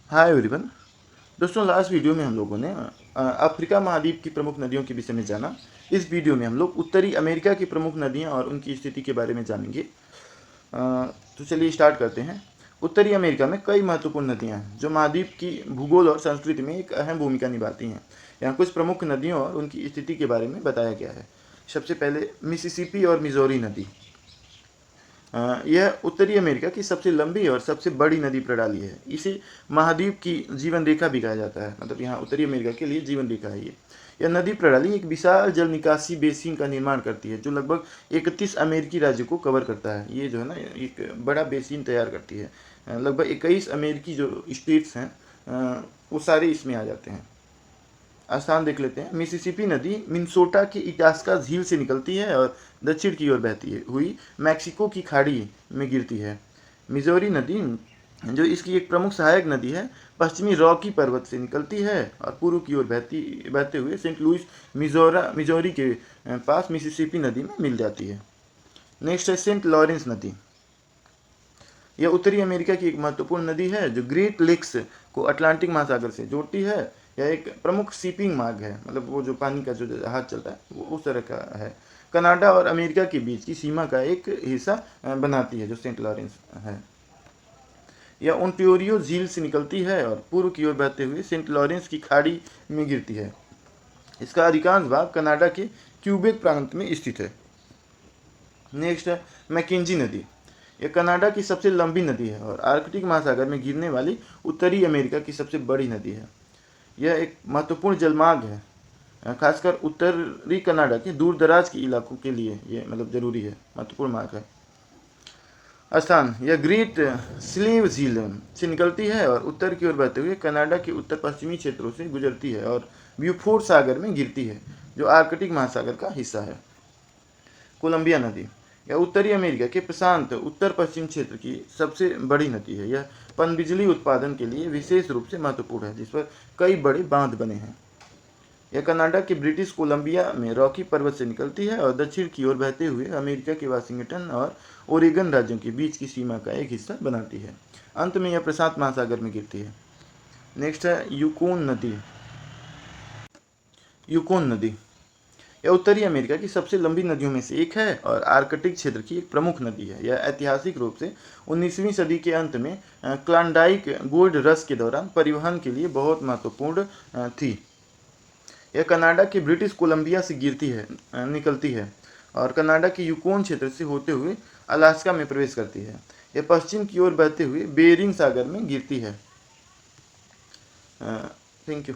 Hi everyone. दोस्तों, last video में हम लोगों ने अफ्रीका महाद्वीप की प्रमुख नदियों के विषय में जाना। इस वीडियो में हम लोग उत्तरी अमेरिका की प्रमुख नदियां और उनकी स्थिति के बारे में जानेंगे। तो चलिए स्टार्ट करते हैं। उत्तरी अमेरिका में कई महत्वपूर्ण नदियां हैं जो महाद्वीप की भूगोल और संस्कृति में एक अहम भूमिका निभाती हैं। यहाँ कुछ प्रमुख नदियों और उनकी स्थिति के बारे में बताया गया है। सबसे पहले मिसिसिपी और मिजोरी नदी। यह उत्तरी अमेरिका की सबसे लंबी और सबसे बड़ी नदी प्रणाली है। इसे महाद्वीप की जीवन रेखा भी कहा जाता है। मतलब यहाँ उत्तरी अमेरिका के लिए जीवन रेखा है ये। यह नदी प्रणाली एक विशाल जल निकासी बेसिन का निर्माण करती है जो लगभग 31 अमेरिकी राज्यों को कवर करता है। ये जो है ना, एक बड़ा बेसिन तैयार करती है। लगभग 21 अमेरिकी जो स्टेट्स हैं वो सारे इसमें आ जाते हैं। स्थान देख लेते हैं। मिसिसिपी नदी मिनेसोटा की इटास्का झील से निकलती है और दक्षिण की ओर बहती हुई मैक्सिको की खाड़ी में गिरती है। मिजोरी नदी, जो इसकी एक प्रमुख सहायक नदी है, पश्चिमी रॉकी पर्वत से निकलती है और पूर्व की ओर बहते हुए सेंट लुइस मिजोरी के पास मिसिसिपी नदी में मिल जाती है। नेक्स्ट है सेंट लॉरेंस नदी। यह उत्तरी अमेरिका की एक महत्वपूर्ण नदी है जो ग्रेट लेक्स को अटलांटिक महासागर से जोड़ती है। यह एक प्रमुख शिपिंग मार्ग है। मतलब वो जो पानी का जो जहाज चलता है वो उस तरह का है। कनाडा और अमेरिका के बीच की सीमा का एक हिस्सा बनाती है जो सेंट लॉरेंस है। यह ओंटारियो झील से निकलती है और पूर्व की ओर बहते हुए सेंट लॉरेंस की खाड़ी में गिरती है। इसका अधिकांश भाग कनाडा के क्यूबेक प्रांत में स्थित है। नेक्स्ट है मैकेंजी नदी। यह कनाडा की सबसे लंबी नदी है और आर्कटिक महासागर में गिरने वाली उत्तरी अमेरिका की सबसे बड़ी नदी है। यह एक महत्वपूर्ण जलमार्ग है, खासकर उत्तरी कनाडा के दूर दराज के इलाकों के लिए ये मतलब जरूरी है, महत्वपूर्ण मार्ग है। स्थान, यह ग्रेट स्लेव झील से निकलती है और उत्तर की ओर बहते हुए कनाडा के उत्तर पश्चिमी क्षेत्रों से गुजरती है और ब्यूफोर्ड सागर में गिरती है जो आर्कटिक महासागर का हिस्सा है। कोलंबिया नदी, यह उत्तरी अमेरिका के प्रशांत उत्तर पश्चिम क्षेत्र की सबसे बड़ी नदी है। यह पनबिजली उत्पादन के लिए विशेष रूप से महत्वपूर्ण है, जिस पर कई बड़े बांध बने हैं। यह कनाडा के ब्रिटिश कोलंबिया में रॉकी पर्वत से निकलती है और दक्षिण की ओर बहते हुए अमेरिका के वाशिंगटन और ओरेगन राज्यों के बीच की सीमा का एक हिस्सा बनाती है। अंत में यह प्रशांत महासागर में गिरती है। नेक्स्ट है यूकोन नदी। यूकोन नदी, यह उत्तरी अमेरिका की सबसे लंबी नदियों में से एक है और आर्कटिक क्षेत्र की एक प्रमुख नदी है। यह ऐतिहासिक रूप से 19वीं सदी के अंत में क्लॉन्डाइक गोल्ड रश के दौरान परिवहन के लिए बहुत महत्वपूर्ण थी। यह कनाडा के ब्रिटिश कोलंबिया से निकलती है और कनाडा के यूकोन क्षेत्र से होते हुए अलास्का में प्रवेश करती है। यह पश्चिम की ओर बहते हुए बेरिंग सागर में गिरती है। Thank you.